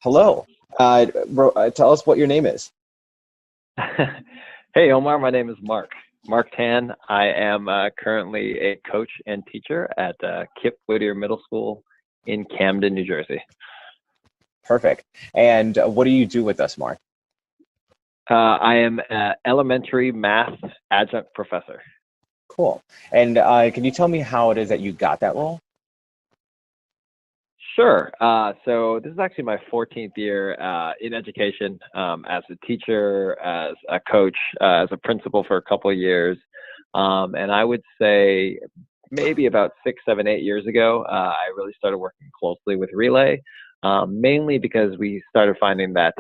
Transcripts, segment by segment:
Hello. Tell us what your name is. Hey Omar, my name is Marc Tan. I am currently a coach and teacher at Kip Whittier Middle School in Camden, New Jersey. Perfect. And what do you do with us, Mark? I am an elementary math adjunct professor. Cool. And can you tell me how it is that you got that role? Sure. So this is actually my 14th year in education, as a teacher, as a coach, as a principal for a couple of years. And I would say maybe about 6, 7, 8 years ago, I really started working closely with Relay, mainly because we started finding that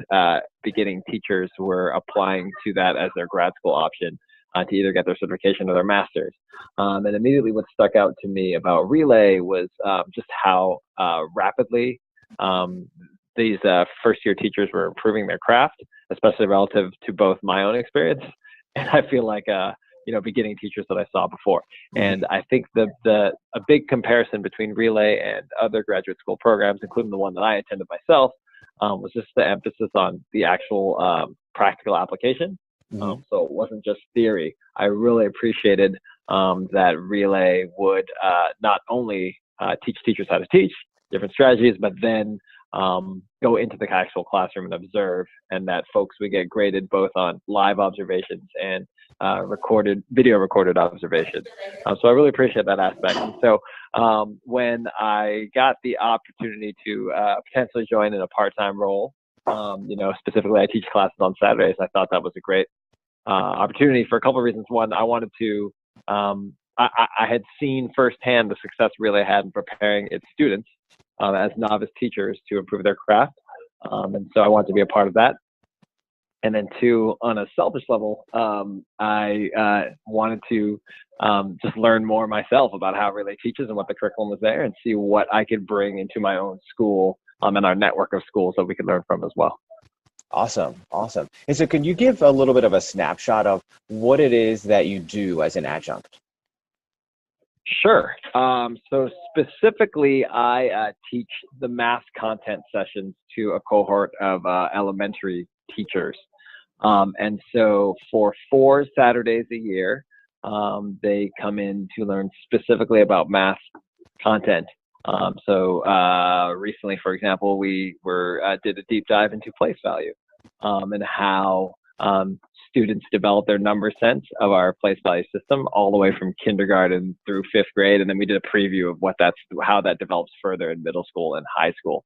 beginning teachers were applying to that as their grad school option, to either get their certification or their master's. And immediately what stuck out to me about Relay was just how rapidly these first year teachers were improving their craft, especially relative to both my own experience and I feel like beginning teachers that I saw before. And I think a big comparison between Relay and other graduate school programs, including the one that I attended myself, was just the emphasis on the actual practical application. So it wasn't just theory. I really appreciated that Relay would not only teach teachers how to teach different strategies, but then go into the actual classroom and observe, and that folks would get graded both on live observations and video recorded observations. So I really appreciate that aspect. And so when I got the opportunity to potentially join in a part-time role, specifically I teach classes on Saturdays, I thought that was a great opportunity for a couple of reasons. One, I wanted to, I had seen firsthand the success Relay had in preparing its students as novice teachers to improve their craft. And so I wanted to be a part of that. And then two, on a selfish level, I wanted to just learn more myself about how Relay teaches and what the curriculum was there, and see what I could bring into my own school and our network of schools that we could learn from as well. Awesome. Awesome. And so can you give a little bit of a snapshot of what it is that you do as an adjunct? Sure. So specifically, I teach the math content sessions to a cohort of elementary teachers. And so for 4 Saturdays a year, they come in to learn specifically about math content. So recently, for example, we did a deep dive into place value, and how students develop their number sense of our place value system all the way from kindergarten through 5th grade, and then we did a preview of how that develops further in middle school and high school.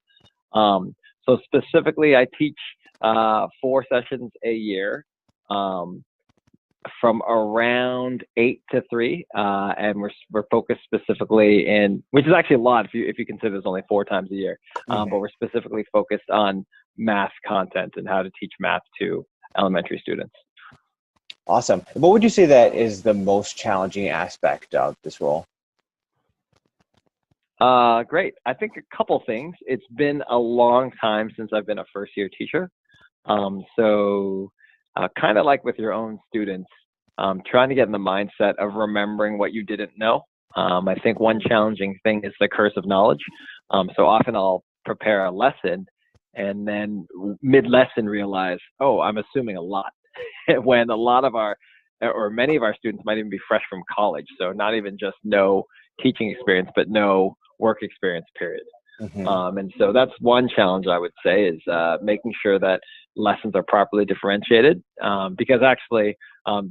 So specifically, I teach 4 sessions a year, from around 8 to 3, and we're focused specifically which is actually a lot if you consider there's only 4 times a year, but we're specifically focused on math content and how to teach math to elementary students. Awesome. What would you say that is the most challenging aspect of this role? Great. I think a couple things. It's been a long time since I've been a first year teacher. So kind of like with your own students, trying to get in the mindset of remembering what you didn't know. I think one challenging thing is the curse of knowledge. So often I'll prepare a lesson and then mid-lesson realize, oh, I'm assuming a lot. When a lot of many of our students might even be fresh from college. So not even just no teaching experience, but no work experience, period. And so that's one challenge I would say, is making sure that lessons are properly differentiated, because actually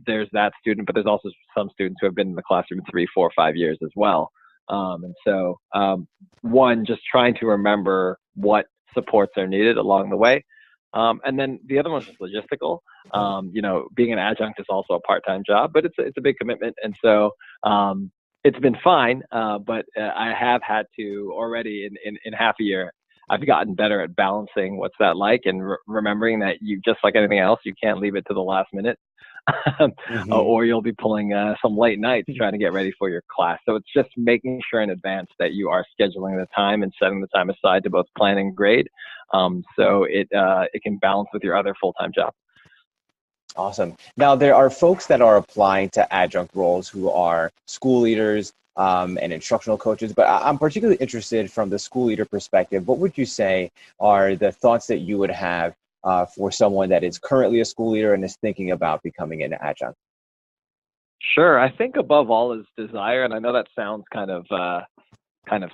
there's that student, but there's also some students who have been in the classroom 3, 4, 5 years as well. And so one, just trying to remember what supports are needed along the way. And then the other one is logistical. Being an adjunct is also a part-time job, but it's a big commitment. And so it's been fine, but I have had to already in half a year, I've gotten better at balancing what's that like, and remembering that you, just like anything else, you can't leave it to the last minute, or you'll be pulling some late nights trying to get ready for your class. So it's just making sure in advance that you are scheduling the time and setting the time aside to both plan and grade, so it can balance with your other full-time job. Awesome. Now, there are folks that are applying to adjunct roles who are school leaders and instructional coaches, but I'm particularly interested from the school leader perspective. What would you say are the thoughts that you would have for someone that is currently a school leader and is thinking about becoming an adjunct? Sure. I think above all is desire, and I know that sounds kind of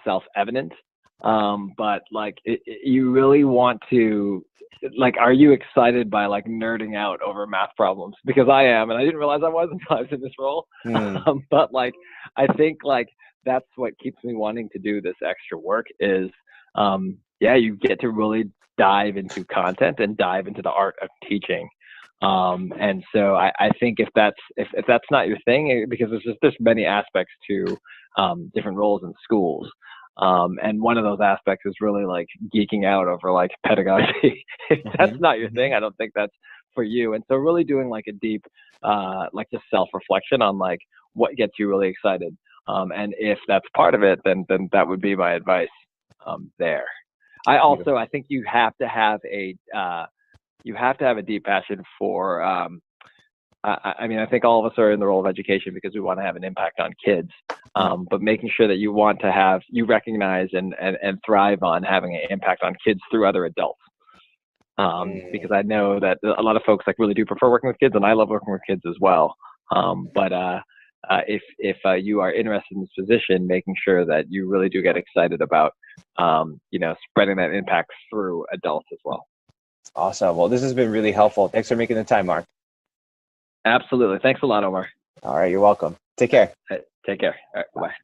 self-evident, but like you really want to, like, are you excited by like nerding out over math problems? Because I am, and I didn't realize I was until I was in this role. Hmm. But like, I think like that's what keeps me wanting to do this extra work is, yeah, you get to really dive into content and dive into the art of teaching. And so I think if that's not your thing, because there's many aspects to different roles in schools. And one of those aspects is really like geeking out over like pedagogy. If that's not your thing, I don't think that's for you. And so really doing like a deep, like just self-reflection on like what gets you really excited. And if that's part of it, then that would be my advice there. Beautiful. I think you have to have a deep passion for I mean, I think all of us are in the role of education because we want to have an impact on kids, but making sure that you recognize and thrive on having an impact on kids through other adults. Because I know that a lot of folks like really do prefer working with kids, and I love working with kids as well. But if you are interested in this position, making sure that you really do get excited about, spreading that impact through adults as well. Awesome. Well, this has been really helpful. Thanks for making the time, Mark. Absolutely. Thanks a lot, Omar. All right, you're welcome. Take care. Take care. All right, bye.